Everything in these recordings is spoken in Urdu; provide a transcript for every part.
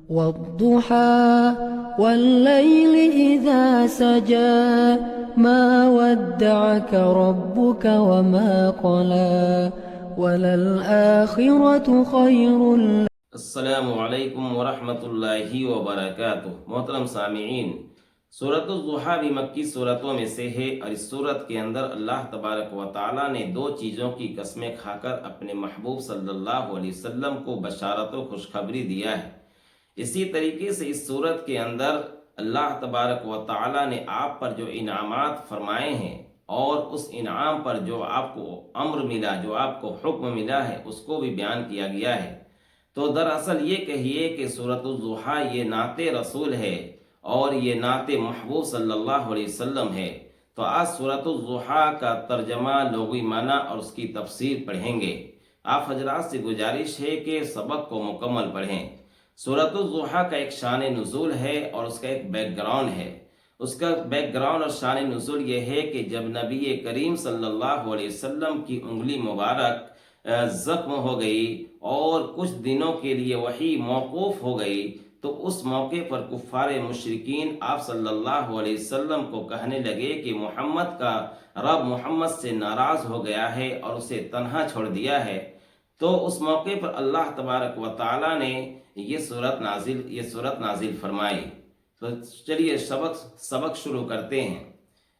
والضحى والليل إذا سجى ما ودعك ربك وما قلى وللآخرة خير لك. السلام علیکم ورحمۃ اللہ وبرکاتہ. محترم سامعین، سورۃ الضحیٰ بھی مکی سورتوں میں سے ہے، اور اس سورت کے اندر اللہ تبارک و تعالیٰ نے دو چیزوں کی قسمیں کھا کر اپنے محبوب صلی اللہ علیہ وسلم کو بشارت و خوشخبری دیا ہے. اسی طریقے سے اس سورت کے اندر اللہ تبارک و تعالیٰ نے آپ پر جو انعامات فرمائے ہیں اور اس انعام پر جو آپ کو امر ملا، جو آپ کو حکم ملا ہے، اس کو بھی بیان کیا گیا ہے. تو دراصل یہ کہیے کہ سورۃ الضحیٰ یہ نعت رسول ہے اور یہ نعت محبوب صلی اللہ علیہ وسلم ہے. تو آج سورۃ الضحیٰ کا ترجمہ، لغوی معنی اور اس کی تفسیر پڑھیں گے. آپ حضرات سے گزارش ہے کہ سبق کو مکمل پڑھیں. سورۃ الضحیٰ کا ایک شان نزول ہے اور اس کا ایک بیک گراؤنڈ ہے. اس کا بیک گراؤنڈ اور شان نزول یہ ہے کہ جب نبی کریم صلی اللہ علیہ وسلم کی انگلی مبارک زخم ہو گئی اور کچھ دنوں کے لیے وحی موقوف ہو گئی، تو اس موقع پر کفار مشرکین آپ صلی اللہ علیہ وسلم کو کہنے لگے کہ محمد کا رب محمد سے ناراض ہو گیا ہے اور اسے تنہا چھوڑ دیا ہے. تو اس موقع پر اللہ تبارک و تعالیٰ نے یہ سورت نازل فرمائی. تو چلیے سبق شروع کرتے ہیں.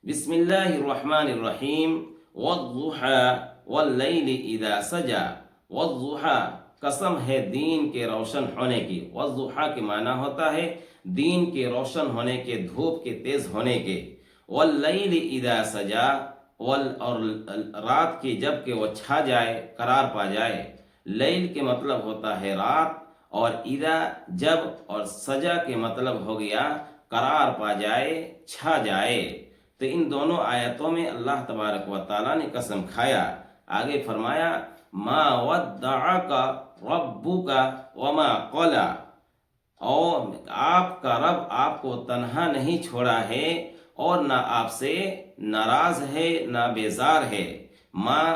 بسم اللہ الرحمن الرحیم. والضحیٰ واللیل اذا سجا. والضحیٰ قسم ہے دین کے روشن ہونے کی. والضحیٰ کے معنی ہوتا ہے دین کے روشن ہونے کے، دھوپ کے تیز ہونے کے. واللیل اذا سجا، اور رات کی جب کہ وہ چھا جائے، قرار پا جائے. لیل کے مطلب ہوتا ہے رات، اور اذا جب، اور سجا کے مطلب ہو گیا قرار پا جائے، چھا جائے. تو ان دونوں آیتوں میں اللہ تبارک و تعالیٰ نے قسم کھایا. آگے فرمایا ما ودعک ربک وما قلی، اور آپ کا رب آپ کو تنہا نہیں چھوڑا ہے اور نہ آپ سے ناراض ہے، نہ بیزار ہے. ماں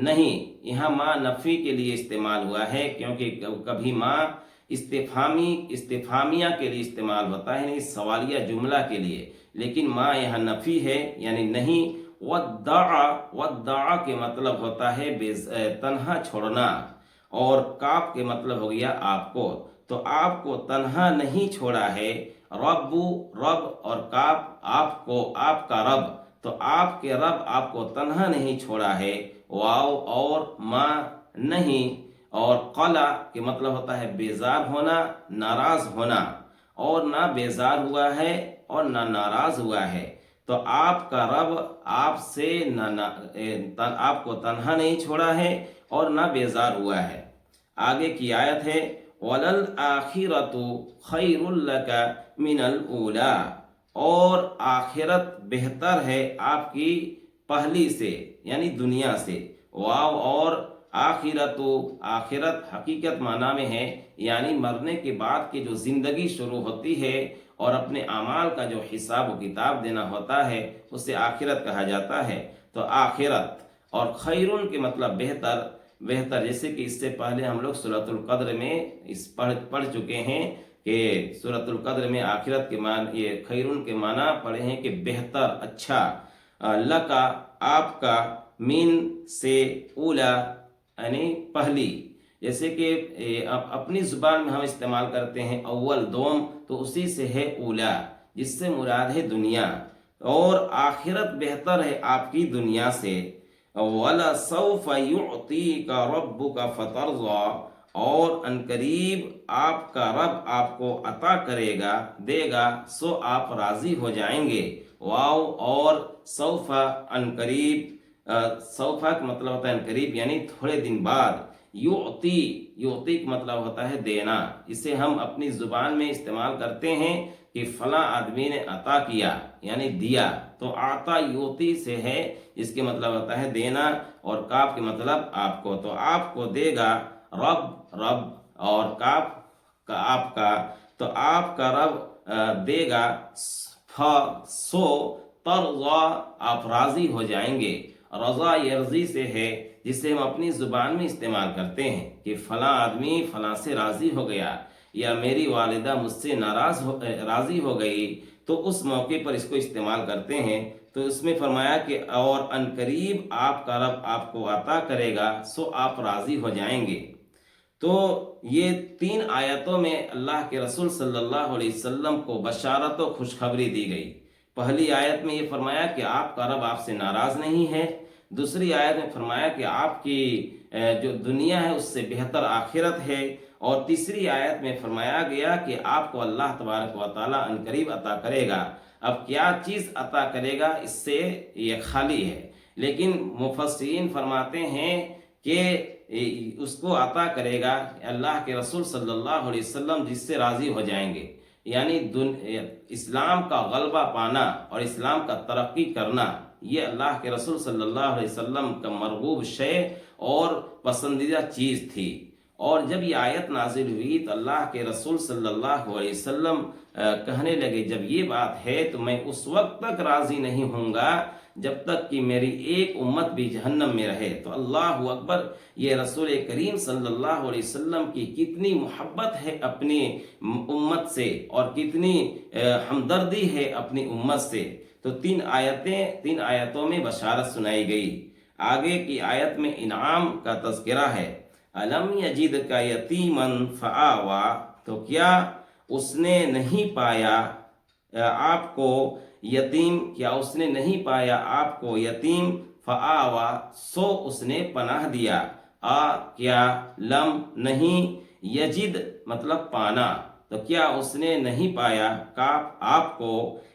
نہیں، یہاں ماں نفی کے لیے استعمال ہوا ہے، کیونکہ کبھی ماں استفہامیہ کے لیے استعمال ہوتا ہے، یعنی سوالیہ جملہ کے لیے، لیکن ماں یہاں نفی ہے، یعنی نہیں. ودعا کے مطلب ہوتا ہے تنہا چھوڑنا، اور کاف کے مطلب ہو گیا آپ کو. تو آپ کو تنہا نہیں چھوڑا ہے. رب اور کاف آپ کو، آپ کا رب، تو آپ کے رب آپ کو تنہا نہیں چھوڑا ہے. واو اور ماں نہیں، اور قلا کے مطلب ہوتا ہے بیزار ہونا، ناراض ہونا، اور نہ بیزار ہوا ہے اور نہ ناراض ہوا ہے. تو آپ کا رب آپ سے آپ کو تنہا نہیں چھوڑا ہے اور نہ بیزار ہوا ہے. آگے کی آیت ہے وَلَلْآخِرَةُ خَيْرٌ لَكَ مِنَ الْأُولَىٰ، اور آخرت بہتر ہے آپ کی پہلی سے، یعنی دنیا سے. واو اور آخرت حقیقت معنی میں ہے، یعنی مرنے کے بعد کی جو زندگی شروع ہوتی ہے اور اپنے اعمال کا جو حساب و کتاب دینا ہوتا ہے، اسے آخرت کہا جاتا ہے. تو آخرت، اور خیرون کے مطلب بہتر. جیسے کہ اس سے پہلے ہم لوگ سورۃ القدر میں پڑھ چکے ہیں کہ سورۃ القدر میں آخرت کے معنی، یہ خیرون کے معنی پڑھے ہیں کہ بہتر، اچھا. لکا آپ کا، من سے، اولا یعنی پہلی. جیسے کہ اپنی زبان میں ہم استعمال کرتے ہیں اول، دوم، تو اسی سے ہے اولا، جس سے مراد ہے دنیا. اور آخرت بہتر ہے آپ کی دنیا سے. وَلَسَوْفَ يُعْطِيكَ رَبُّكَ فَتَرْضَىٰ، اور عنقریب آپ کا رب آپ کو عطا کرے گا، دے گا، سو آپ راضی ہو جائیں گے. واو اور سوف، عنقریب. سوفا کا مطلب ہوتا ہے عنقریب، یعنی تھوڑے دن بعد. یعطی کا مطلب ہوتا ہے دینا. اسے ہم اپنی زبان میں استعمال کرتے ہیں کہ فلاں آدمی نے عطا کیا، یعنی دیا. تو عطا یعطی سے ہے، اس کے مطلب ہوتا ہے دینا، اور کاف کے مطلب آپ کو. تو آپ کو دے گا رب، اور کاف کا آپ کا. تو آپ کا رب دے گا، سو ترضا آپ راضی ہو جائیں گے. رضا یرضی سے ہے، جسے ہم اپنی زبان میں استعمال کرتے ہیں کہ فلاں آدمی فلاں سے راضی ہو گیا. یا میری والدہ مجھ سے راضی ہو گئی، تو اس موقع پر اس کو استعمال کرتے ہیں۔ تو اس میں فرمایا کہ اور ان قریب آپ کا رب آپ کو عطا کرے گا، سو آپ راضی ہو جائیں گے۔ تو یہ 3 آیتوں میں اللہ کے رسول صلی اللہ علیہ وسلم کو بشارت و خوشخبری دی گئی۔ پہلی آیت میں یہ فرمایا کہ آپ کا رب آپ سے ناراض نہیں ہے، دوسری آیت میں فرمایا کہ آپ کی جو دنیا ہے اس سے بہتر آخرت ہے، اور تیسری آیت میں فرمایا گیا کہ آپ کو اللہ تبارک و تعالیٰ عنقریب عطا کرے گا۔ اب کیا چیز عطا کرے گا اس سے یہ خالی ہے، لیکن مفسرین فرماتے ہیں کہ اس کو عطا کرے گا اللہ کے رسول صلی اللہ علیہ وسلم جس سے راضی ہو جائیں گے، یعنی اسلام کا غلبہ پانا اور اسلام کا ترقی کرنا، یہ اللہ کے رسول صلی اللہ علیہ وسلم کا مرغوب شے اور پسندیدہ چیز تھی۔ اور جب یہ آیت نازل ہوئی تو اللہ کے رسول صلی اللہ علیہ وسلم کہنے لگے جب یہ بات ہے تو میں اس وقت تک راضی نہیں ہوں گا جب تک کہ میری ایک امت بھی جہنم میں رہے۔ تو اللہ اکبر، یہ رسول کریم صلی اللہ علیہ وسلم کی کتنی محبت ہے اپنی امت سے اور کتنی ہمدردی ہے اپنی امت سے۔ تو 3 آیتوں میں بشارت سنائی گئی۔ آگے کی آیت میں انعام کا تذکرہ ہے۔ الم یجدک یتیما فآوا، تو کیا اس نے نہیں پایا آپ کو یتیم، کیا اس نے نہیں پایا آپ کو یتیم، فآوا سو اس نے پناہ دیا، کیا لم نہیں، یجد مطلب پانا، تو کیا اس نے نہیں پایا آپ کو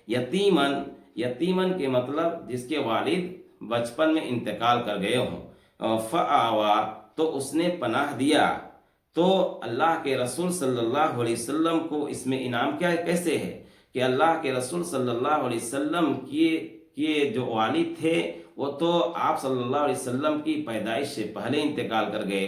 یتیمن کے مطلب جس کے والد بچپن میں انتقال کر گئے ہوں، فآوا تو اس نے پناہ دیا۔ تو اللہ کے رسول صلی اللہ علیہ وسلم کو اس میں انعام کیسے ہے کہ اللہ کے رسول صلی اللہ علیہ وسلم کے جو والد تھے وہ تو آپ صلی اللہ علیہ وسلم کی پیدائش سے پہلے انتقال کر گئے۔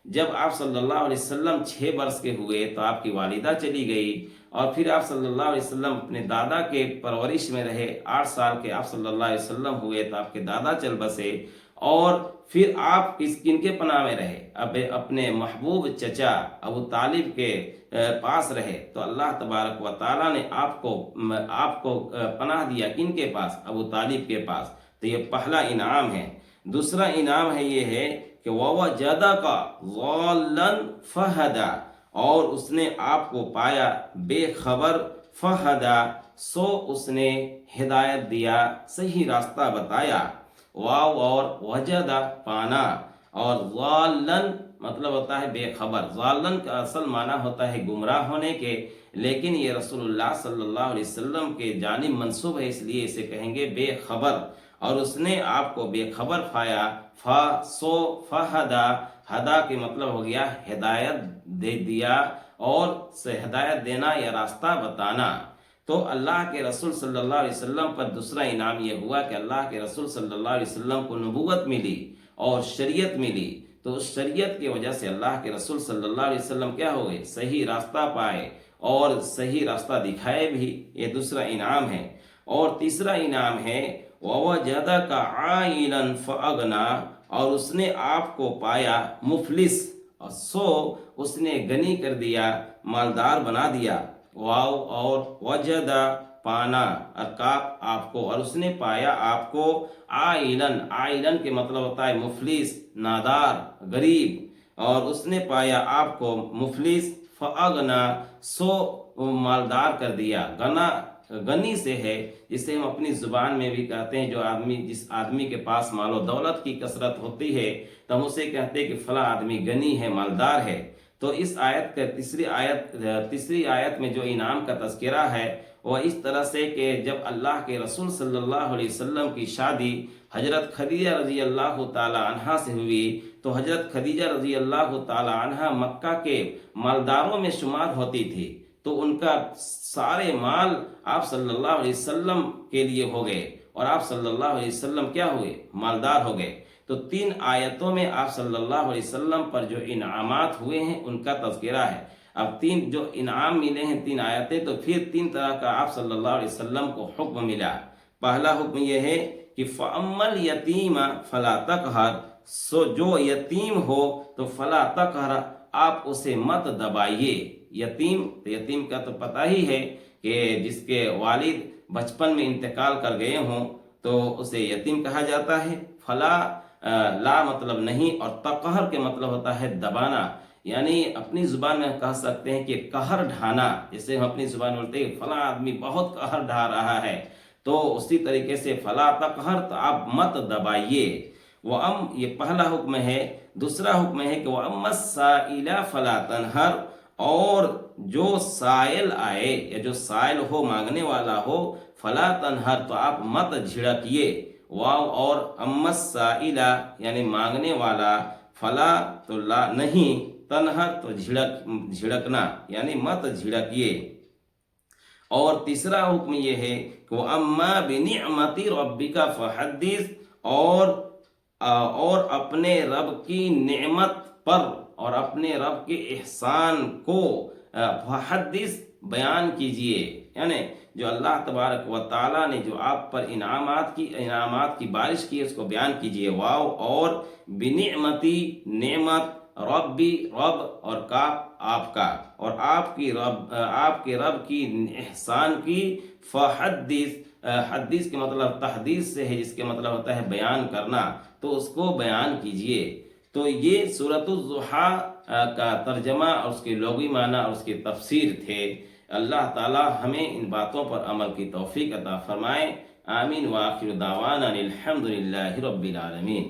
جب آپ صلی اللہ علیہ وسلم 6 برس کے ہوئے تو آپ کی والدہ چلی گئی، اور پھر آپ صلی اللہ علیہ وسلم اپنے دادا کے پرورش میں رہے۔ 8 سال کے آپ صلی اللہ علیہ وسلم ہوئے تو آپ کے دادا چل بسے، اور پھر آپ کن کے پناہ میں رہے؟ اپنے محبوب چچا ابو طالب کے پاس رہے۔ تو اللہ تبارک و تعالیٰ نے آپ کو پناہ دیا کن کے پاس؟ ابو طالب کے پاس۔ تو یہ پہلا انعام ہے۔ دوسرا انعام ہے یہ ہے کہ وَوَجَدَكَ ضَالًّا فَهَدَى، اور اس نے آپ کو پایا بے خبر، فَهَدَى سو اس نے ہدایت دیا، صحیح راستہ بتایا۔ واو اور وجدہ پانا، اور ضالن مطلب ہوتا ہے بے خبر۔ ضالن کا اصل معنی ہوتا ہے گمراہ ہونے کے، لیکن یہ رسول اللہ صلی اللہ علیہ وسلم کے جانب منسوب ہے، اس لیے اسے کہیں گے بے خبر۔ اور اس نے آپ کو بے خبر پایا، سو فہدا، ہدا کے مطلب ہو گیا ہدایت دے دیا، اور ہدایت دینا یا راستہ بتانا۔ تو اللہ کے رسول صلی اللہ علیہ وسلم پر دوسرا انعام یہ ہوا کہ اللہ کے رسول صلی اللہ علیہ وسلم کو نبوت ملی اور شریعت ملی۔ تو اس شریعت کی وجہ سے اللہ کے رسول صلی اللہ علیہ وسلم کیا ہو گئے؟ صحیح راستہ پائے اور صحیح راستہ دکھائے بھی۔ یہ دوسرا انعام ہے۔ اور تیسرا انعام ہے وَوَجَدَكَ عَائِلًا فَأَغْنَىٰ، اور اس نے آپ کو پایا مفلس، سو اس نے غنی کر دیا، مالدار بنا دیا۔ واو اور وجدہ پانا، آپ کو، اور اس نے پایا آپ کو عائلن کے مطلب ہوتا ہے مفلس، نادار، غریب، اور اس نے پایا آپ کو مفلس، فاغنا سو مالدار کر دیا۔ غنی سے ہے، جسے ہم اپنی زبان میں بھی کہتے ہیں، جس آدمی کے پاس مال و دولت کی کثرت ہوتی ہے تو ہم اسے کہتے ہیں کہ فلاں آدمی غنی ہے، مالدار ہے۔ تو اس آیت کا تیسری آیت میں جو انعام کا تذکرہ ہے وہ اس طرح سے کہ جب اللہ کے رسول صلی اللہ علیہ وسلم کی شادی حضرت خدیجہ رضی اللہ تعالی عنہا سے ہوئی، تو حضرت خدیجہ رضی اللہ تعالی عنہا مکہ کے مالداروں میں شمار ہوتی تھی، تو ان کا سارے مال آپ صلی اللہ علیہ وسلم کے لیے ہو گئے، اور آپ صلی اللہ علیہ وسلم کیا ہوئے؟ مالدار ہو گئے۔ تو 3 آیتوں میں آپ صلی اللہ علیہ وسلم پر جو انعامات ہوئے ہیں ان کا تذکرہ ہے۔ اب 3 جو انعام ملے ہیں 3 آیتیں، تو پھر 3 طرح کا آپ صلی اللہ علیہ وسلم کو حکم ملا۔ پہلا حکم یہ ہے کہ فَأَمَّا الْيَتِيمَ فَلَا تَقْهَرْ، سو جو یتیم ہو تو فَلَا تَقْهَرْ، آپ اسے مت دبائیے، یتیم، تو یتیم کا تو پتہ ہی ہے کہ جس کے والد بچپن میں انتقال کر گئے ہوں تو اسے یتیم کہا جاتا ہے۔ فلا لا مطلب نہیں، اور تقہر کے مطلب ہوتا ہے دبانا، یعنی اپنی زبان میں کہہ سکتے ہیں کہ قہر ڈھانا، جسے ہم اپنی زبان میں بولتے ہیں فلاں آدمی بہت قہر ڈھا رہا ہے، تو اسی طریقے سے فلا تقہر، تو آپ مت دبائیے۔ یہ پہلا حکم ہے۔ دوسرا حکم ہے کہ وَأَمَّا السَّائِلَ فَلَا تَنْهَرْ، اور جو سائل آئے یا جو سائل ہو، مانگنے والا ہو، فلا تنہر، تو آپ مت جھڑکیے۔ واو اور اما السائل یعنی مانگنے والا، فلا تو لا نہیں، تنہر تو جھڑکنا یعنی مت جھڑکیے۔ اور تیسرا حکم یہ ہے کہ وَأَمَّا بِنِعْمَةِ رَبِّكَ فَحَدِّثْ، اور اپنے رب کی نعمت پر اور اپنے رب کے احسان کو فحدث بیان کیجئے، یعنی جو اللہ تبارک و تعالیٰ نے جو آپ پر انعامات کی بارش کی ہے اس کو بیان کیجئے۔ واو اور بنعمتی، نعمت، ربی رب، اور کا آپ کا، اور آپ کے رب کی احسان کی، فحدث، حدیث کے مطلب تحدیث سے ہے، جس کے مطلب ہوتا ہے بیان کرنا، تو اس کو بیان کیجئے۔ تو یہ سورۃ الضحیٰ کا ترجمہ اور اس کے لغوی معنی اور اس کی تفسیر تھے۔ اللہ تعالی ہمیں ان باتوں پر عمل کی توفیق عطا فرمائے۔ آمین، وآخر دعوانا الحمد للہ رب العالمین۔